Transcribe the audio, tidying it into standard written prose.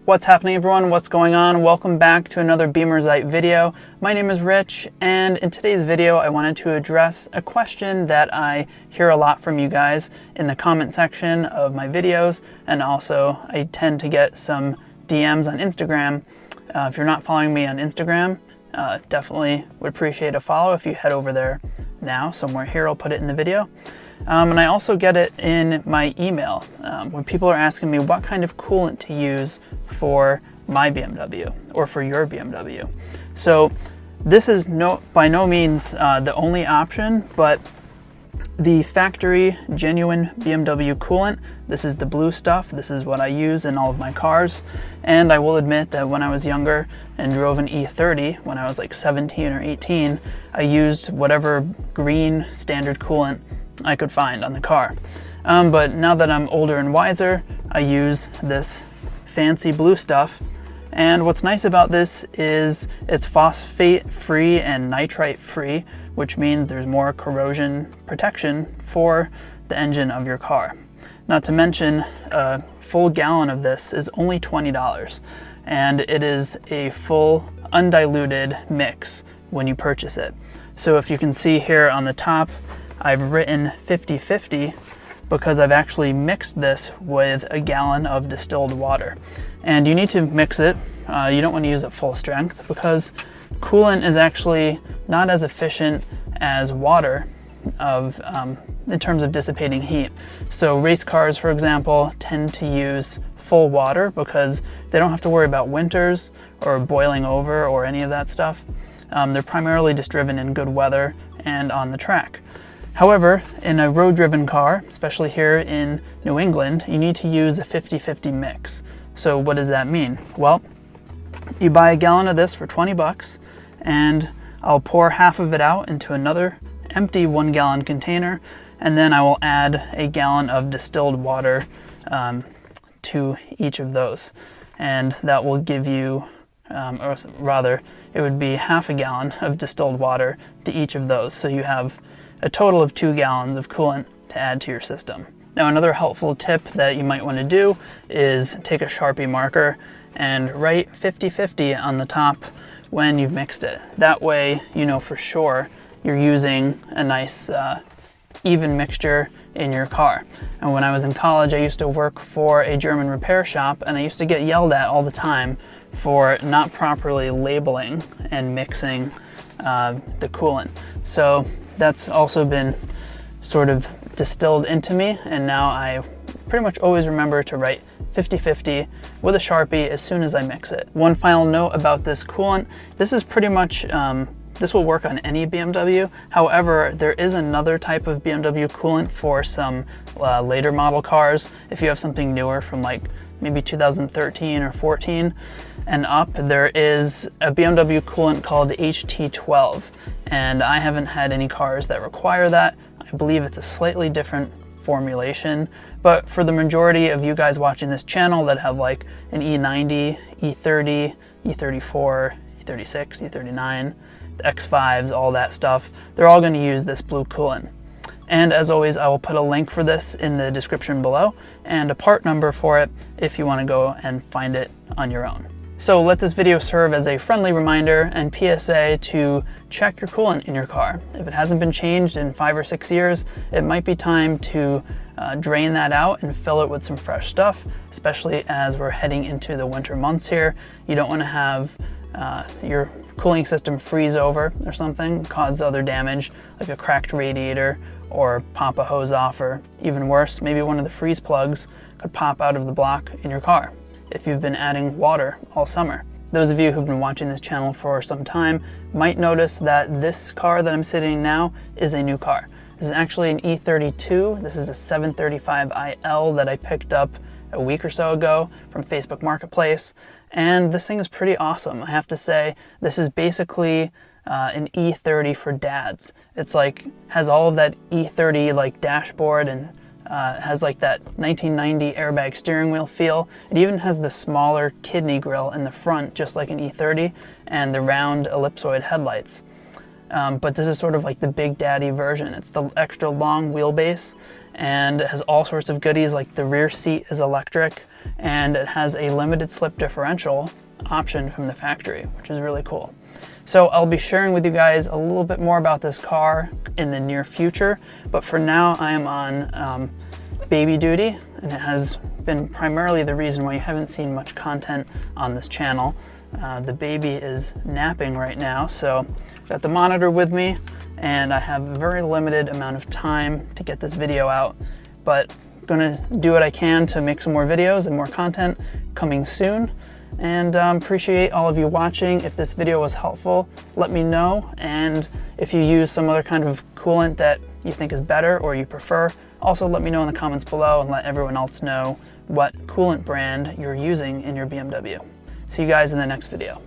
What's happening, everyone? What's going on? Welcome back to another Beamerzite video. My name is Rich, and in today's video I wanted to address a question that I hear a lot from you guys in the comment section of my videos, and also I tend to get some DMs on Instagram. If you're not following me on Instagram, definitely would appreciate a follow if you head over there now. Somewhere here, I'll put it in the video. And I also get it in my email when people are asking me what kind of coolant to use for my BMW or for your BMW. So this is by no means the only option, but the factory genuine BMW coolant, this is the blue stuff. This is what I use in all of my cars. And I will admit that when I was younger and drove an E30, when I was like 17 or 18, I used whatever green standard coolant I could find on the car. But now that I'm older and wiser, I use this fancy blue stuff. And what's nice about this is it's phosphate free and nitrite free, which means there's more corrosion protection for the engine of your car. Not to mention, a full gallon of this is only $20, and it is a full undiluted mix when you purchase it. So if you can see here on the top, I've written 50-50 because I've actually mixed this with a gallon of distilled water. And you need to mix it. You don't want to use it full strength because coolant is actually not as efficient as water in terms of dissipating heat. So race cars, for example, tend to use full water because they don't have to worry about winters or boiling over or any of that stuff. They're primarily just driven in good weather and on the track. However, in a road-driven car, especially here in New England, you need to use a 50-50 mix. So what does that mean? Well, you buy a gallon of this for 20 bucks, and I'll pour half of it out into another empty 1 gallon container, and then I will add a gallon of distilled water to each of those. And that will give you, or rather, it would be half a gallon of distilled water to each of those. So you have a total of 2 gallons of coolant to add to your system. Now, another helpful tip that you might want to do is take a Sharpie marker and write 50-50 on the top when you've mixed it. That way, you know for sure you're using a nice even mixture in your car. And when I was in college, I used to work for a German repair shop, and I used to get yelled at all the time for not properly labeling and mixing the coolant. So that's also been sort of distilled into me, and now I pretty much always remember to write 50-50 with a Sharpie as soon as I mix it. One final note about this coolant, this is pretty much, this will work on any BMW. However, there is another type of BMW coolant for some later model cars. If you have something newer from like maybe 2013 or 14 and up, there is a BMW coolant called HT12. And I haven't had any cars that require that. I believe it's a slightly different formulation, but for the majority of you guys watching this channel that have like an E90, E30, E34, E36, E39, the X5s, all that stuff, they're all going to use this blue coolant. And as always, I will put a link for this in the description below and a part number for it if you want to go and find it on your own. So let this video serve as a friendly reminder and PSA to check your coolant in your car. If it hasn't been changed in 5 or 6 years, it might be time to drain that out and fill it with some fresh stuff, especially as we're heading into the winter months here. You don't want to have your cooling system freeze over or something, cause other damage like a cracked radiator or pop a hose off, or even worse, maybe one of the freeze plugs could pop out of the block in your car if you've been adding water all summer. Those of you who've been watching this channel for some time might notice that this car that I'm sitting in now is a new car. This is actually an E32. This is a 735iL that I picked up a week or so ago from Facebook Marketplace. And this thing is pretty awesome. I have to say, this is basically an E30 for dads. It's like, has all of that E30 like dashboard and has like that 1990 airbag steering wheel feel. It even has the smaller kidney grille in the front, just like an E30, and the round ellipsoid headlights. But this is sort of like the Big Daddy version. It's the extra long wheelbase, and it has all sorts of goodies, like the rear seat is electric, and it has a limited slip differential option from the factory, which is really cool. So I'll be sharing with you guys a little bit more about this car in the near future, but for now I am on baby duty, and it has been primarily the reason why you haven't seen much content on this channel. The baby is napping right now, so I've got the monitor with me, and I have a very limited amount of time to get this video out, but I'm gonna do what I can to make some more videos and more content coming soon. And appreciate all of you watching. If this video was helpful, let me know, and if you use some other kind of coolant that you think is better or you prefer, also let me know in the comments below, and let everyone else know what coolant brand you're using in your BMW. See you guys in the next video.